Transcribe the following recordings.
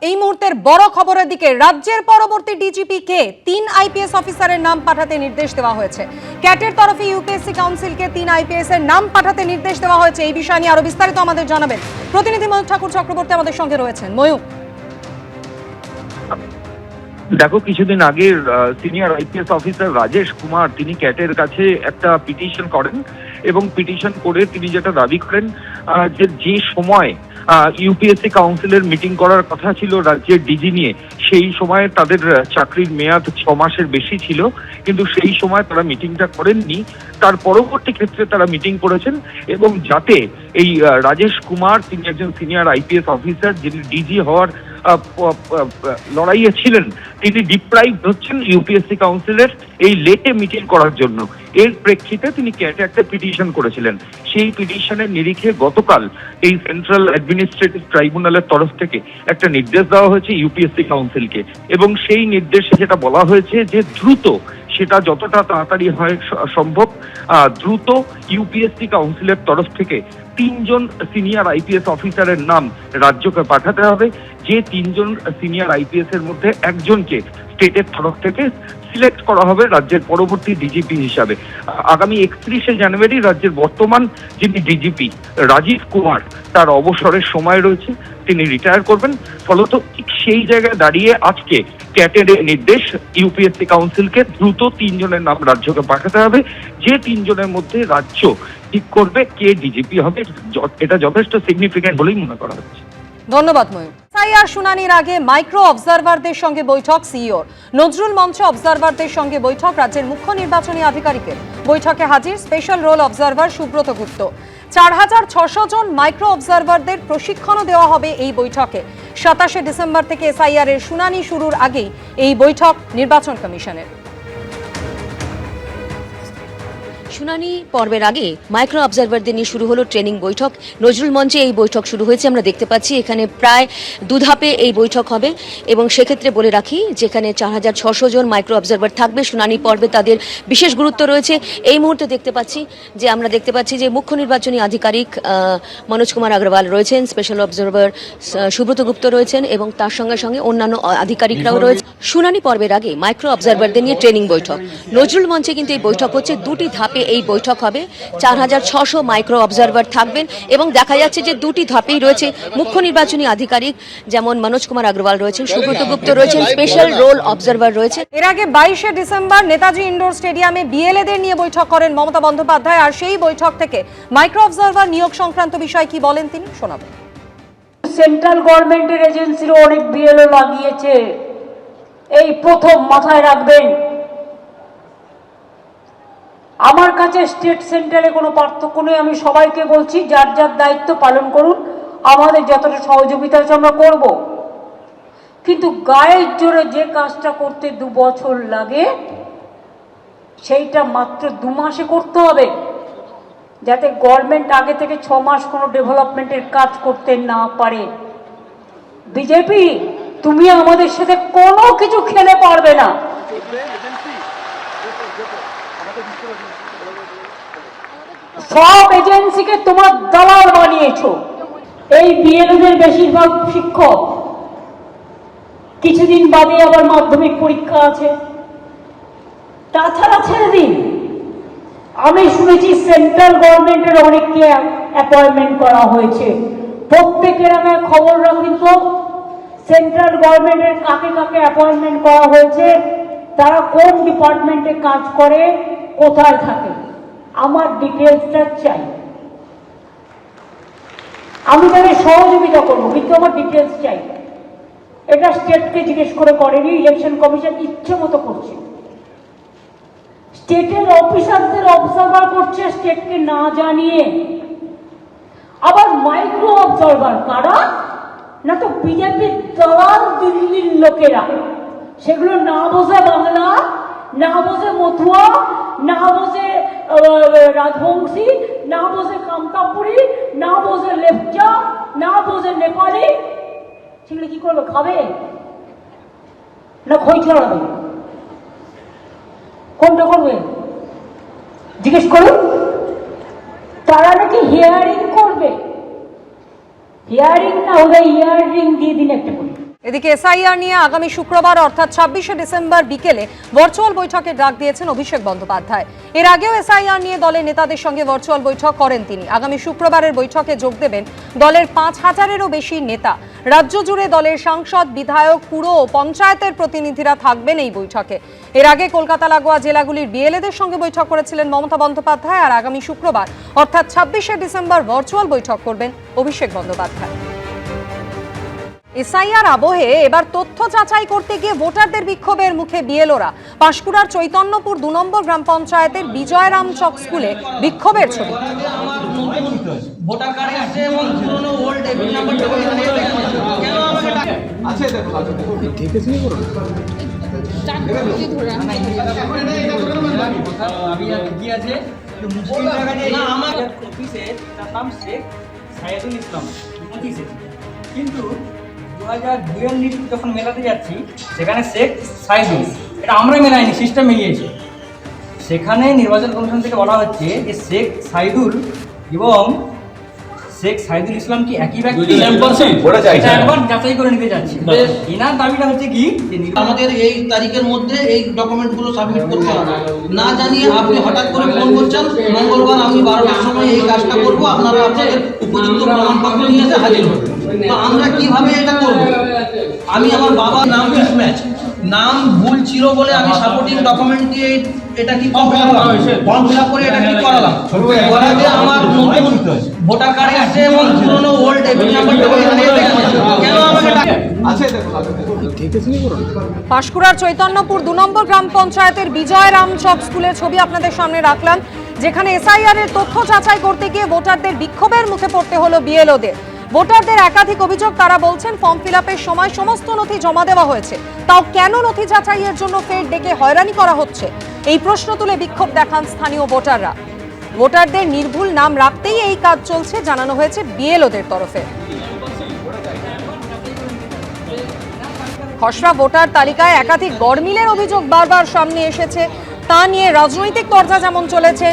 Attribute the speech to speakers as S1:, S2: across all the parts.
S1: এই মুহূর্তের বড় খবরের দিকে রাজ্যের পরবর্তী ডিজিপি কে 3 আইপিএস অফিসারের নাম পাঠাতে নির্দেশ দেওয়া হয়েছে। ক্যাটের তরফে ইউপিএসসি কাউন্সিলকে 3 আইপিএস এর নাম পাঠাতে নির্দেশ দেওয়া হয়েছে। এই বিষয় নিয়ে আরো বিস্তারিত আমাদের জানাবেন প্রতিনিধি ময়ূক ঠাকুর চক্রবর্তী আমাদের সঙ্গে রয়েছেন। ময়ূক,
S2: দেখো, কিছুদিন আগে senior IPS officer Rajesh Kumar তিনি ক্যাটের কাছে একটা পিটিশন করেন এবং পিটিশন করে তিনি যেটা দাবি করেন যে সময় ইউপিএসসি কাউন্সিলের মিটিং করার কথা ছিল রাজ্যের ডিজি নিয়ে, সেই সময় তাদের চাকরির মেয়াদ 6 মাসের বেশি ছিল, কিন্তু সেই সময় তারা মিটিংটা করেননি। তার পরবর্তী ক্ষেত্রে তারা মিটিং করেছেন এবং যাতে এই রাজেশ কুমার তিনি একজন সিনিয়র আইপিএস অফিসার যিনি ডিজি হওয়ার লড়াইয়ে ছিলেন, তিনি ডিপ্রাইভ হচ্ছেন ইউপিএসসি কাউন্সিলের এই লেটে মিটিং করার জন্য। এর প্রেক্ষিতে তিনি ক্যাটে একটা পিটিশন করেছিলেন। সেই পিটিশনের নিরিখে গতকাল এই সেন্ট্রাল অ্যাডমিনিস্ট্রেটিভ ট্রাইব্যুনালের তরফ থেকে একটা নির্দেশ দেওয়া হয়েছে ইউপিএসসি কাউন্সিলকে, এবং সেই নির্দেশে যেটা বলা হয়েছে যে দ্রুত, সেটা যতটা তাড়াতাড়ি হয় সম্ভব, দ্রুত ইউপিএসসি কাউন্সিলের তরফ থেকে 3 জন সিনিয়র আইপিএস অফিসারের নাম রাজ্যকে পাঠাতে হবে। যে 3 জন সিনিয়র আইপিএস এর মধ্যে একজনকে স্টেটের তরফ থেকে সিলেক্ট করা হবে রাজ্যের পরবর্তী ডিজিপি হিসাবে। আগামী 31শে জানুয়ারি রাজ্যের বর্তমান যিনি ডিজিপি রাজীব কুমার, তার অবসরের সময় রয়েছে, তিনি রিটায়ার করবেন। ফলত ঠিক সেই জায়গায় দাঁড়িয়ে আজকে ক্যাটের নির্দেশ ইউপিএসসি কাউন্সিলকে দ্রুত 3 জনের নাম রাজ্যকে পাঠাতে হবে। যে 3 জনের মধ্যে রাজ্য ঠিক করবে কে ডিজিপি হবে, এটা যথেষ্ট সিগনিফিক্যান্ট বলেই মনে করা হচ্ছে।
S1: ধন্যবাদ ময়ূক। এসআইআর শুনানির আগে মাইক্রো অবজারভারদের সঙ্গে বৈঠক সিইওর। নজরুল মঞ্চে অবজারভারদের সঙ্গে বৈঠক রাজ্যের মুখ্য নির্বাচনী আধিকারিকের। বৈঠকে হাজির স্পেশাল রোল অবজারভার সুব্রত গুপ্ত। 4600 জন মাইক্রো অবজারভারদের প্রশিক্ষণও দেওয়া হবে এই বৈঠকে। 27শে ডিসেম্বর থেকে এসআইআর এর শুনানি শুরুর আগেই এই বৈঠক নির্বাচন কমিশনের।
S3: শুনানি পর্বের আগে মাইক্রো অবজারভারদের নিয়ে শুরু হলো ট্রেনিং বৈঠক। নজরুল মঞ্চে এই বৈঠক শুরু হয়েছে, আমরা দেখতে পাচ্ছি এখানে প্রায় 2 ধাপে এই বৈঠক হবে। এবং সেক্ষেত্রে বলে রাখি, যেখানে 4600 জন মাইক্রো অবজারভার থাকবে শুনানি পর্বে, তাদের বিশেষ গুরুত্ব রয়েছে। এই মুহূর্তে আমরা দেখতে পাচ্ছি যে মুখ্য নির্বাচনী আধিকারিক মনোজ কুমার আগরওয়াল রয়েছেন, স্পেশাল অবজারভার সুব্রত গুপ্ত রয়েছেন এবং তার সঙ্গে সঙ্গে অন্যান্য আধিকারিকরাও রয়েছে। শুনানি পর্বের আগে মাইক্রো অবজারভারদের নিয়ে ট্রেনিং বৈঠক। নজরুল মঞ্চে কিন্তু এই বৈঠক হচ্ছে, 2টি ধাপে এই বৈঠক হবে। 4600 মাইক্রো অবজারভার থাকবেন এবং দেখা যাচ্ছে যে 2টি ধাপেই রয়েছে মুখ্য নির্বাচনী আধিকারিক, যেমন মনোজ কুমার আগরওয়াল রয়েছেন, সুব্রত গুপ্ত রয়েছেন, স্পেশাল রোল অবজারভার রয়েছে।
S1: এর আগে 22শে ডিসেম্বর নেতাজি ইনডোর স্টেডিয়ামে বিএলএদের নিয়ে বৈঠক করেন মমতা বন্দ্যোপাধ্যায়। আর সেই বৈঠক থেকে মাইক্রো অবজারভার নিয়োগ সংক্রান্ত বিষয় কি বলেন তিনি, শোনাবেন।
S4: সেন্ট্রাল গভর্নমেন্টের এজেন্সিরও অনেক বিএলও লাগিয়েছে, এই প্রথম মাথায় রাখবেন। আমার কাছে স্টেট সেন্ট্রালে কোনো পার্থক্য নেই। আমি সবাইকে বলছি, যার যার দায়িত্ব পালন করুন, আমাদের যতটা সহযোগিতা আছে আমরা করব। কিন্তু গায়ের জোরে যে কাজটা করতে 2 বছর লাগে, সেইটা মাত্র 2 মাসে করতে হবে, যাতে গভর্নমেন্ট আগে থেকে 6 মাস কোনো ডেভেলপমেন্টের কাজ করতে না পারে। বিজেপি, তুমি আমাদের সাথে কোনো কিছু খেলে পারবে না। সব এজেন্সিকে তোমার দালাল বানিয়েছো। এই বিএলওদের বেশিরভাগ শিক্ষক, কিছুদিন বাদে আবার মাধ্যমিক পরীক্ষা আছে, তাছাড়া ছেড়ে দিন। আমি শুনেছি সেন্ট্রাল গভর্নমেন্টের অনেককে অ্যাপয়েন্টমেন্ট করা হয়েছে। প্রত্যেকের আগে খবর রাখুন তো, সেন্ট্রাল গভর্নমেন্টের কাকে কাকে অ্যাপয়েন্টমেন্ট করা হয়েছে, তারা কোন ডিপার্টমেন্টে কাজ করে, কোথায় থাকে, আমার ডিটেলসটা চাই। আমি তাদের সহযোগিতা করবো, কিন্তু আমার ডিটেলস চাই। এটা স্টেটকে জিজ্ঞেস করে করেনি, ইলেকশন কমিশন ইচ্ছে মতো করছে। স্টেটের অফিসারদের অবজারভার করছে স্টেটকে না জানিয়ে। আবার মাইক্রো অবজারভার কারা না, তো বিজেপির দালাল দিল্লির লোকেরা। সেগুলো না বোঝে বাংলা, না বোঝে মথুয়া, না বোঝে রাজবংশী, না বোঝে কামতাপুরি, না বোঝে লেপচা, না বোঝে নেপালি। সেগুলো কি করবে? খাবে না খই চড়াবে? কোনটা করবে জিজ্ঞেস করুন। তারা নাকি হিয়ারিং করবে। হিয়ারিং না হলে ইয়ারিং দিয়ে দিন একটা করে।
S1: এদিকে এসআইআর নিয়ে আগামী শুক্রবার অর্থাৎ 26শে ডিসেম্বর বিকেলে ভার্চুয়াল বৈঠকের ডাক দিয়েছেন অভিষেক বন্দ্যোপাধ্যায়। এর আগেও এসআইআর নিয়ে দলের নেতাদের সঙ্গে ভার্চুয়াল বৈঠক করেন তিনি। আগামী শুক্রবারের বৈঠকে যোগ দেবেন দলের 5000-এরও বেশি নেতা। রাজ্য জুড়ে দলের সাংসদ, বিধায়ক, পুর ও পঞ্চায়েতের প্রতিনিধিরা থাকবেন এই বৈঠকে। এর আগে কলকাতা লাগোয়া জেলাগুলির বিএলএদের সঙ্গে বৈঠক করেছিলেন মমতা বন্দ্যোপাধ্যায়। আর আগামী শুক্রবার অর্থাৎ 26শে ডিসেম্বর ভার্চুয়াল বৈঠক করবেন অভিষেক বন্দ্যোপাধ্যায়। এসআইআর আবহে এবার তথ্য যাচাই করতে গিয়ে ভোটারদের বিক্ষোভের মুখে বিএলওরা। পাঁশকুড়ার চৈতন্যপুর 2 নম্বর গ্রাম পঞ্চায়েতের বিজয়রাম চক স্কুলে বিক্ষোভের ছবি।
S5: ভোটার কার্ডে আছে এবং পুরনো ওল্ড এপিক নাম্বারটা এখানে কেন আমাকে আছে দেখো ঠিক আছে নি করুন আমি কি আছে মুশকিল জায়গা না আমার অফিসে তার নাম শেখ সাইদুল ইসলাম 25 কিন্তু 2002 এর লিস্ট যখন মেলাতে যাচ্ছি সেখানে শেখ সাইদুল, এটা আমরা মেলাইনি, সিস্টেম মিলিয়েছে। সেখানে নির্বাচন কমিশন থেকে বলা হচ্ছে যে শেখ সাইদুল এবং শেখ সাইদুল ইসলাম কি একই ব্যক্তি, একবার যাচাই করে নিতে যাচ্ছি। এনার দাবিটা হচ্ছে কি
S6: আমাদের এই তারিখের মধ্যে এই ডকুমেন্টগুলো সাবমিট করতে হবে, না জানিয়ে আপনি হঠাৎ করে ফোন করছেন মঙ্গলবার আমি 12টার সময় এই কাজটা করবো, আপনারা আপনাদের উপযুক্ত প্রমাণপত্র নিয়ে এসে হাজির হবেন। তো আমরা কিভাবে এটা করব? আমি আমার বাবার নাম মিসম্যাচ, নাম ভুল ছিল বলে আমি সাপোর্টিং ডকুমেন্ট দিয়ে এটা কি ফর্ম ফিল আপ করে এটা কি করালাম, করাতে আমার নতুন ভোটার কার্ডে আছে এবং পুরনো ওল্ড এপিক নাম্বারটা এখানে কেন আমাকে আছে দেখো ঠিক আছে নি করুন।
S1: পাঁশকুড়ার চৈতন্যপুর 2 নম্বর গ্রাম পঞ্চায়েতের বিজয়রাম চক স্কুলের ছবি আপনাদের সামনে রাখলাম, যেখানে এসআইআর এর তথ্য যাচাই করতে গিয়ে ভোটারদের বিক্ষোভের মুখে পড়তে হলো বিএলওদের। ভোটারদের একাধিক অভিযোগ, তারা বলছেন ফর্ম ফিল আপের সময় সমস্ত নথি জমা দেওয়া হয়েছে, তাও কেন নথি যাচাইয়ের জন্য ফের ডেকে হয়রানি করা হচ্ছে, এই প্রশ্ন তুলে বিক্ষোভ দেখান স্থানীয় ভোটাররা। ভোটারদের নির্ভুল নাম রাখতেই এই কাজ চলছে জানানো হয়েছে বিএলওদের তরফে। খসড়া ভোটার তালিকায় একাধিক গড়মিলের অভিযোগ বারবার সামনে এসেছে, তা নিয়ে রাজনৈতিক তরজা যেমন চলেছে।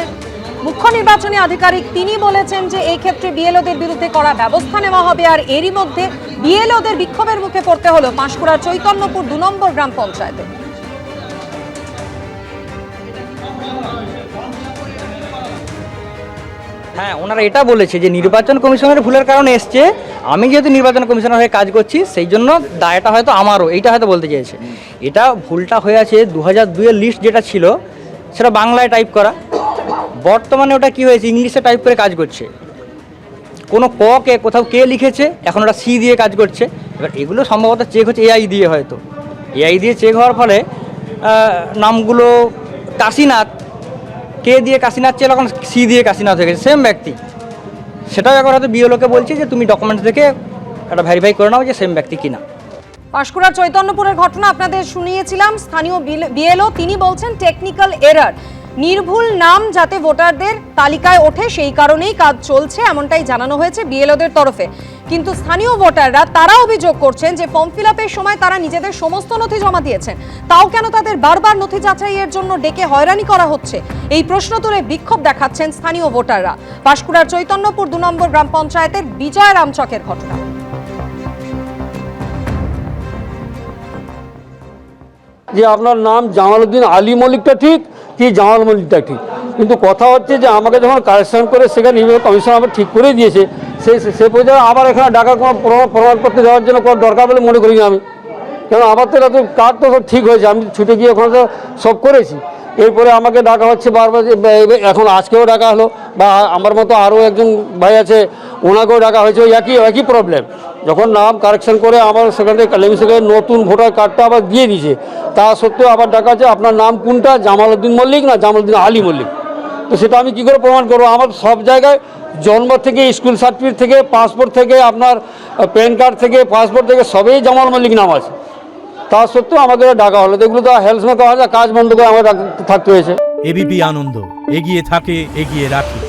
S1: মুখ্য নির্বাচনী আধিকারিক তিনি বলেছেন যে এই ক্ষেত্রে বিএলওদের বিরুদ্ধে কড়া ব্যবস্থা নেওয়া হবে। আর এরই মধ্যে বিএলওদের বিক্ষোভের মুখে পড়তে হলো পাঁশকুড়ার চৈতন্যপুর 2 নম্বর গ্রাম পঞ্চায়েতে।
S5: হ্যাঁ, ওনারা এটা বলেছে যে নির্বাচন কমিশনের ভুলের কারণে এসছে, আমি যেহেতু নির্বাচন কমিশনার হয়ে কাজ করছি সেই জন্য দায়টা হয়তো আমারও, এইটা হয়তো বলতে চেয়েছে। এটা ভুলটা হয়ে আছে 2002 এর লিস্ট যেটা ছিল সেটা বাংলায় টাইপ করা, বর্তমানে ওটা কি হয়েছে ইংলিশে টাইপ করে কাজ করছে। কোনো ক কে কোথাও কে লিখেছে, এখন ওটা সি দিয়ে কাজ করছে। এবার এগুলো সম্ভবত চেক হচ্ছে এআই দিয়ে, হয়তো এআই দিয়ে চেক হওয়ার ফলে নামগুলো কাশীনাথ, কে দিয়ে কাশীনাথ ছিল এখন সি দিয়ে কাশীনাথ হয়ে গেছে, সেম ব্যক্তি। সেটাও একবার হয়তো বিএলওকে বলছি যে তুমি ডকুমেন্টস দেখে একটা ভেরিফাই করে নাও যে সেম ব্যক্তি কিনা।
S1: পাঁশকুড়ার চৈতন্যপুরের ঘটনা আপনাদের শুনিয়েছিলাম, স্থানীয় বিএলও তিনি বলছেন টেকনিক্যাল এরার, নির্ভুল নাম যাতে ভোটারদের তালিকায় ওঠে সেই কারণেই কাজ চলছে, এমনটাই জানানো হয়েছে বিএলওদের তরফে। কিন্তু স্থানীয় ভোটাররা তারা অভিযোগ করছেন যে ফর্ম ফিল আপের সময় তারা নিজেদের সমস্ত নথি জমা দিয়েছেন, তাও কেন তাদের বারবার নথি যাচাইয়ের জন্য ডেকে হয়রানি করা হচ্ছে, এই প্রশ্ন তুলে বিক্ষোভ দেখাচ্ছেন স্থানীয় ভোটাররা। পাঁশকুড়ার চৈতন্যপুর 2 নম্বর গ্রাম পঞ্চায়েতের বিজয়রাম চকের ঘটনা।
S7: যে আপনার নাম জামালউদ্দিন আলী মল্লিকটা ঠিক কি জামাল মল্লিকটা ঠিক, কিন্তু কথা হচ্ছে যে আমাকে যখন কারেকশন করে সেখানে নির্বাচন কমিশন আবার ঠিক করে দিয়েছে, সে পর্যায়ে আবার এখানে ডাকার কোনো প্রমাণপত্র দেওয়ার জন্য কোনো দরকার বলে মনে করি না আমি। কেন আমার তো এটা তো কার্ড তো সব ঠিক হয়েছে, আমি ছুটে গিয়ে ওখানে তো সব করেছি। এরপরে আমাকে ডাকা হচ্ছে বারবার, এখন আজকেও ডাকা হলো, বা আমার মতো আরও একজন ভাই আছে ওনাকেও ডাকা হয়েছে, ওই একই প্রবলেম। যখন নাম কারেকশন করে আমার সেখান থেকে লেমিসেকে নতুন ভোটার কার্ডটা আবার দিয়ে দিয়েছে, তা সত্ত্বেও আবার ডাকা আছে আপনার নাম কোনটা, জামালউদ্দিন মল্লিক না জামালউদ্দিন আলী মল্লিক। তো সেটা আমি কী করে প্রমাণ করবো? আমার সব জায়গায় জন্ম থেকে, স্কুল সার্টিফিকেট থেকে, পাসপোর্ট থেকে, আপনার প্যান কার্ড থেকে, পাসপোর্ট থেকে সবেই জামাল মল্লিক নাম আছে, তা সত্ত্বেও আমাকে ডাকা হলো। এগুলো তো হেলথ কাজ বন্ধ করে আমাকে থাকতে হয়েছে।
S8: এবিপি আনন্দ, এগিয়ে থাকে, এগিয়ে রাখে।